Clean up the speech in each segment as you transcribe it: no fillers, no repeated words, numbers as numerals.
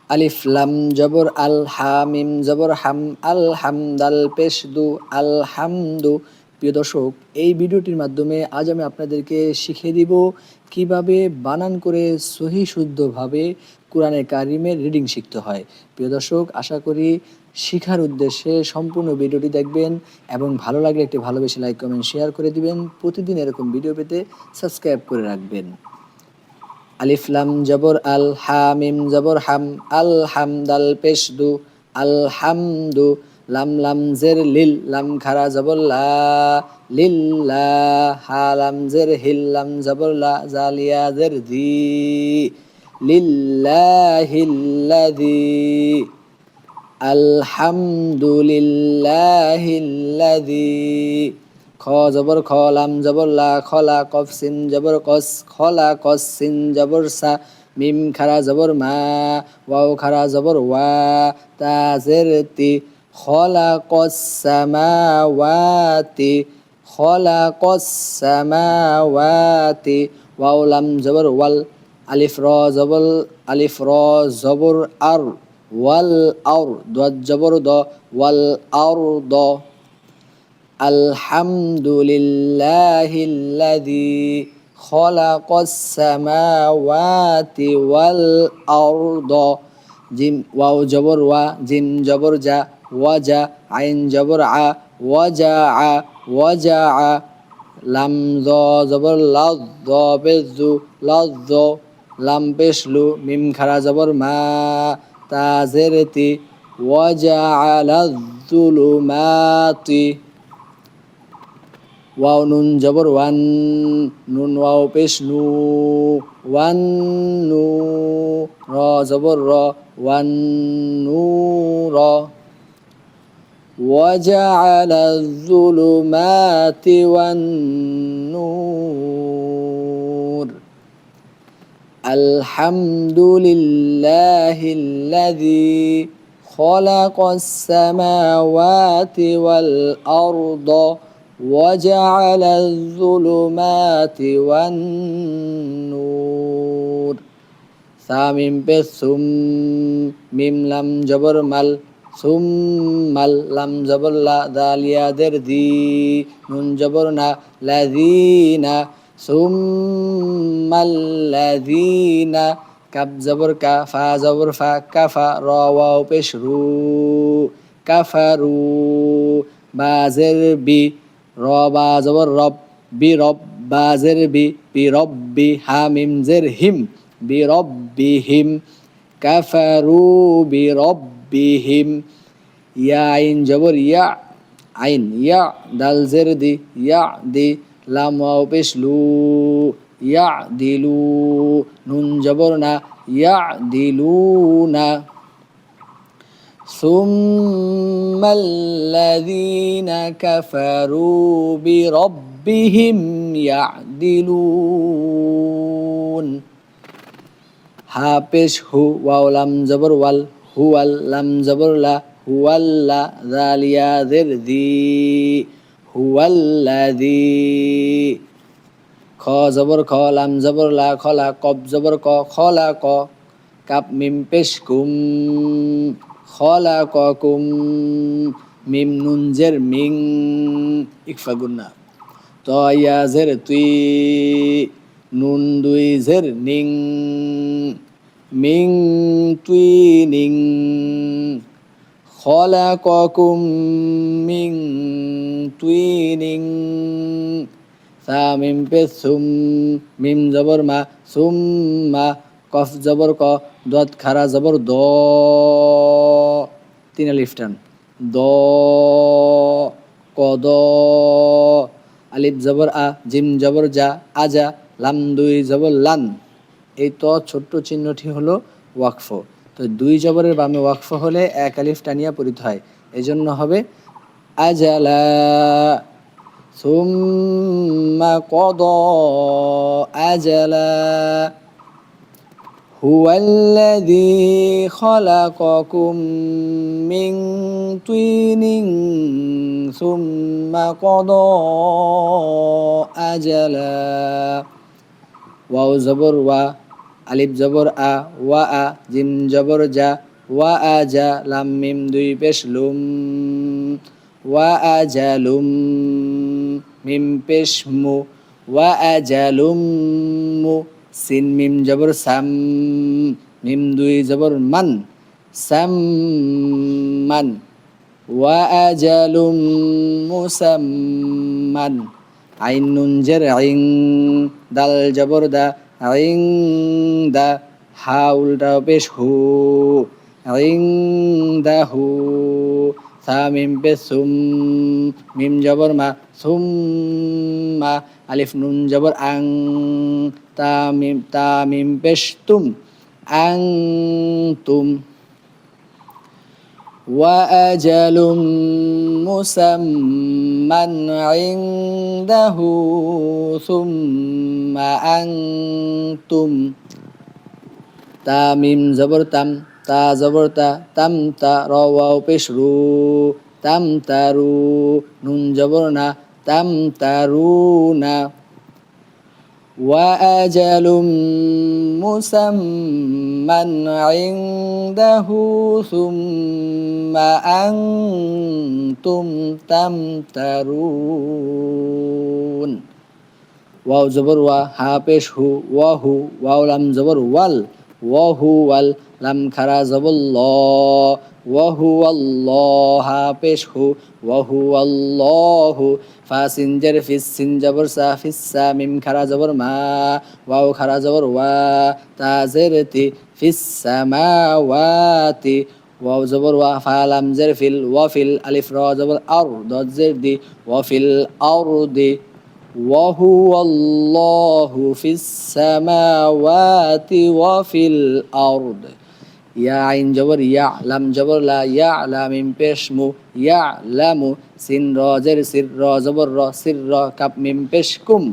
আলিফ লাম জবর আল, হা মিম জবর হাম, আল হামদাল পেশ দু, আল হামদু। প্রিয় দর্শক, এই ভিডিওটির মাধ্যমে আজ আমি আপনাদেরকে শিখিয়ে দিব কিভাবে বানান করে সহি শুদ্ধভাবে কোরআনে কারিমের রিডিং শিখতে হয়। প্রিয় দর্শক, আশা করি শিখার উদ্দেশ্যে সম্পূর্ণ ভিডিওটি দেখবেন এবং ভালো লাগলে একটি ভালোবেসে লাইক কমেন্ট শেয়ার করে দিবেন। প্রতিদিন এরকম ভিডিও পেতে সাবস্ক্রাইব করে রাখবেন। আলিফ লাম জবর আল, হা মিম জবর হাম, আল হামদাল পেশ দু, আল হামদু। লাম লাম জের লিল, লাম খারা জবর লা, লিল্লা। হা লাম জের হিল, লাম জবর লা, জালিয়া জের দি, লিল্লাহিল্লাযী। আলহামদুলিল্লাহিল্লাযী। খ জবর খ, লাম জবর লা, খলা কফ সিন জবর কস, খলা কস সিন জবর সা। মিম খারা জবর মা, ওয়াও খারা জবর ওয়া, তা জের তি। খলা কস সামাওয়াতি, খলা কস সামাওয়াতি। ওয়াও লাম জবর ওয়াল, আলিফ র জবর, আলিফ র জবর আর, ওয়াল আউর, দোয়াত জবর দ, ওয়াল আউর দ। আলহামদুলিল্লাহিল্লাযী খলাকাস সামাওয়াতি ওয়াল আরদ। জিম ওয়াও জবর ওয়া, জিম জবর জা, ওয়াজা। আইন জবর আ, ওয়াজা আ, ওয়াজা আ। লাম য জবর লাদ, য পেশ জু, লাদ য। লাম পেশ লু, মিম খারা জবর মা, তা জের তি। ওয়াজআলায যুলুমাতি। ওয়াও নুন জবর ওয়ান, নুন ওয়াও পেশ নু, ওয়ান নু। র জবর র, ওয়ান নু র। ওয়াজআলায যুলুমাতি ওয়ান নূর। আলহামদুলিল্লাহিল্লাযী খলাকাস সামাওয়াতি ওয়াল আরদ ওয়াজআলায যুলুমাতি ওয়ান নূর। সা মিম পেশ সুম, মিম লাম জবর মাল, সুম্মাল। লাম জবর লা, দাল ইয়া জের দি, নুন জবর না, লাযীনা। সুম্মাল্লাযীনা। কাফ জবর কা, ফা জবর ফা, কাফা। র ওয়াও পেশ রু, কাফারু। বা জের বি, র বা জবর রব, বি রব। বা জের বি, বি রব্বি। হা মিম জের হিম, বি রব্বিহিম। কাফারু বি রব্বিহিম। ইয়া আইন জবর ইয়া, আইন ইয়া। দাল জের দি, ইয়া দি। লাম ওয়াও পেশ লু, ইয়া দিলু। নুন জবর না, ইয়া দিলুনা। সুম্মাল্লাযীনা কাফারু বিরব্বিহিম ইয়া'দিলুন। হা পেশ হু, ওয়াও লাম জবর ওয়াল, হুয়াল। লাম জবর লা, হুয়াল্লা। যাল ইয়া জের যি, হুয়াল্লাযী। খ জবর খ, লাম জবর লা, খলা কফ জবর ক, খলা ক। কাপ মিম পেশ কুম, খলাকাকুম। মিম নুন জের মিং, ইকফা গুন্না। ত ইয়া জের তুই, নুন দুই জের নিং, মিং তুই নিং। খলাকাকুম মিং তুই নিং। সা মিম পেশ সুম, মিম জবর মা, সুম্মা। কফ জবর ক, দত খারা জবর দ, তিন আলিফ টান, দ কদ। আলিফ জবর আ, জিম জবর যা, আজা। লাম দুই জবর লান। এই ত ছোট্ট চিহ্নটি হলো ওয়াকফ। তো দুই জবরের বামে ওয়াকফ হলে এক আলিফ টানিয়া পড়িতে হয়, এজন্য হবে আজালা। সুম্মা কদা আজালা। হুয়াল্লাযী খলাকাকুম মিন তিনিন সুম্মা কদা আজালা। ওয়াও জবর ওয়া, আলিফ জবর আ ওয়া আ, জিম জবর জা ওয়া আ জা, লাম মিম দুই পেশ লুম ওয়া আ জা লুম, মিম পেশ মু ওয়া আ জা লুম মু, সিন মিম জবর সাম, মিম দুই জবর মান, সাম মান, ওয়া আ জা লুম মুসাম্মান, আইন নুন জের আইন, দাল জবর দা আইন দা, হা উল্টা পেশ হু আইন দা হু, সা মিম পেশ সুম, মিম জবর মা সুম মা, আলিফ নুন জবর আং, তা মিম পেশ তুম আং তুম, وأجل مسمى عنده ثم أنتم, তা মিম জবর তাম, তা জবর তা, তাম তা, র ওয়াও পেশ রু, তাম তারু, নুন জবর না, তাম তারুনা, وأجل مسمى عنده ثم أنتم تمترون, ওয়াও জবর ওয়া, হা পেশ হু, ওয়াহু, ওয়াও লাম জবর ওয়াল, ওয়াহু ওয়াল, লাম খারা জবর ল, ওয়াহু আল্লাহ, হা পেশ হু, ওয়াহু আল্লাহু, ফা সিন জের ফিস, সিন জবর সা, ফিসসা, মিম খারা জবর মা, ওয়াও খারা জবর ওয়া, তা জের তি, ফিসসামাওয়াতি, ওয়াও জবর ওয়া, ফা লাম জের ফিল, ওয়াফিল, আলিফ র জবর আর, দদ জের দি, ওয়াফিল আরদি, وهو الله في السماوات وفي الأرض, ইয়া আইন জবর ইয়া, লাম জবর লা, ইয়া লামিম পেশ মু, ইয়া লামু, সিন র জের সির, র জবর র, সির র, কাপ মিম পেশ কুম,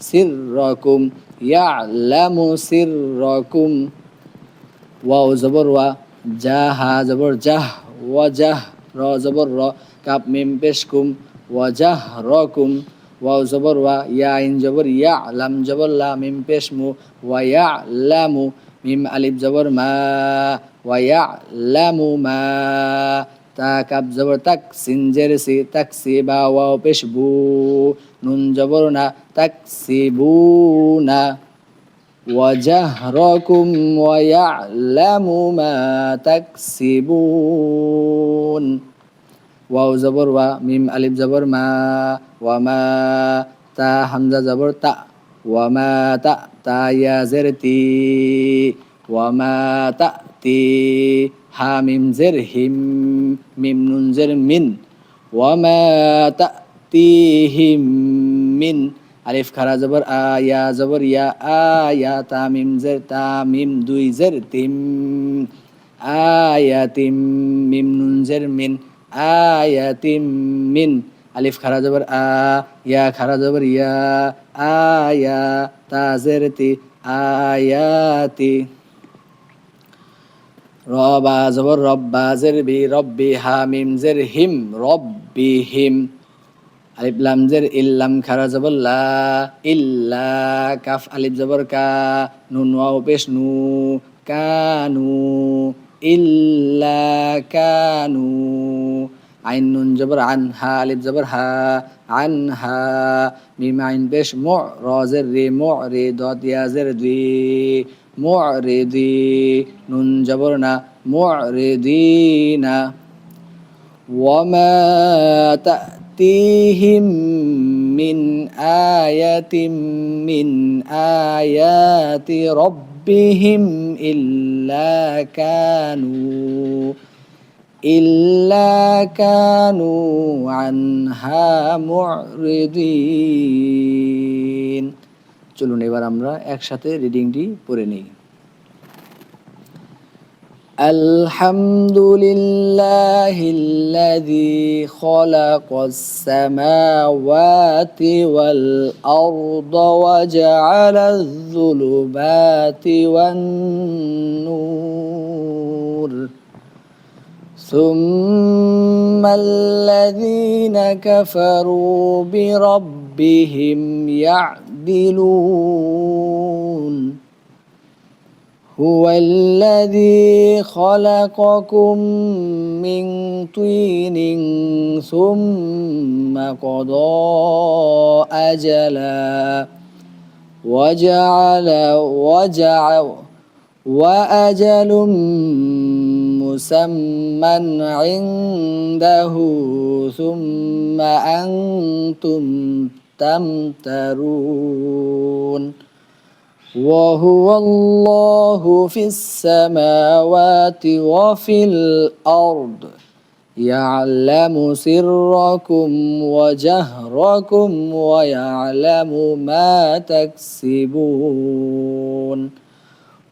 সির রকুম, ইয়া লামু সির রকুম, ওয়াও জবর ওয়া, জা হা জবর জাহ, ওয়া জাহ, র জবর র, কাপ মিম পেশ কুম, ওয়া জাহ রকুম, ওয়াও জবর ওয়া, ইয়া আইন জবর ইয়া, লাম জবর লা, মিম পেশ মু, ওয়া ইয়া লামু, মিম আলিফ জবর মা, ওয়া ইয়া লামু মা, তা কাপ জবর তাক, সিন জের সি, তাকসি, বা ওয়াও পেশ বু, নুন জবর না, তাকসিবুনা, وجهركم ويعلم ما تكسبون, ওয়াও জবর ওয়া, মিম আলিফ জবর মা, ওয়া মা, তা হামজা জবর তা, ওয়া মা তা, তা ইয়া জের তি, ওয়া মা তা তি, হা মিম জের হিম, মিম নুন জের মিন, ওয়া মা তা তি হিম মিন, আলিফ খারা জবর আ, ইয়া জবর ইয়া, আয়া, তা মিম জের তা, মিম দুই জের তিম, আয়াতিম, মিম নুন জের মিন, আয়াতিম মিন, আলিফ খারা জবর আ, ইয়া খারা জবর ইয়া, আয়া, তা জের তি, আয়াতি, র বা জবর রব, বা জের বি, রব্বি, হা মিম জের হিম, রব্বিহিম, আলিফ লাম জের ইল্লাম খারা জবর লা, ইল্লা, কাফ আলিফ জবর কা, নুন ওয়াও পেশ নু, কানু, ইল্লা কানু, আইন নুন জবর আন, হা আলিফ জবর হা, আনহা, মিম আইন পেশ মু, র জের রে, মু রে, দত ইয়া জের দুই, মুরিদি, নুন জবর না, মুরিদিনা, وما تأتيهم من آية من آيات ربهم إلا كانوا عنها معرضين. চলুন এবার আমরা একসাথে রিডিংটি পড়ে নিই। الحمد لله الذي خلق السماوات والأرض وجعل الظلمات والنور ثم الذين كفروا بربهم يعدلون هو الذي خلقكم من طين ثم قضى أجلا وجعل وأجل مسمى عنده ثم أنتم تمترون وهو الله في السماوات وفي الأرض يعلم سركم وجهركم ويعلم ما تكسبون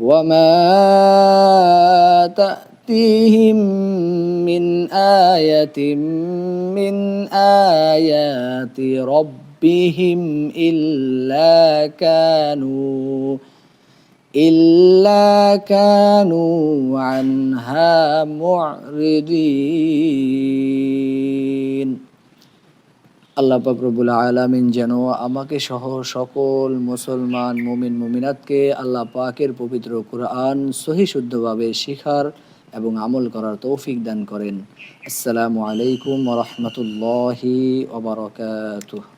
وما تأتيهم من آية من آيات ربهم إلا كانوا عنها معرضين আল্লাহ পাক রব্বুল আলামিন যেন আমাকে সহ সকল মুসলমান মুমিন মুমিনাতকে আল্লাহ পাকের পবিত্র কুরআন সহি শুদ্ধভাবে শিখার এবং আমল করার তৌফিক দান করেন। আসসালামু আলাইকুম ওয়া রাহমাতুল্লাহি ওয়া বারাকাতুহু।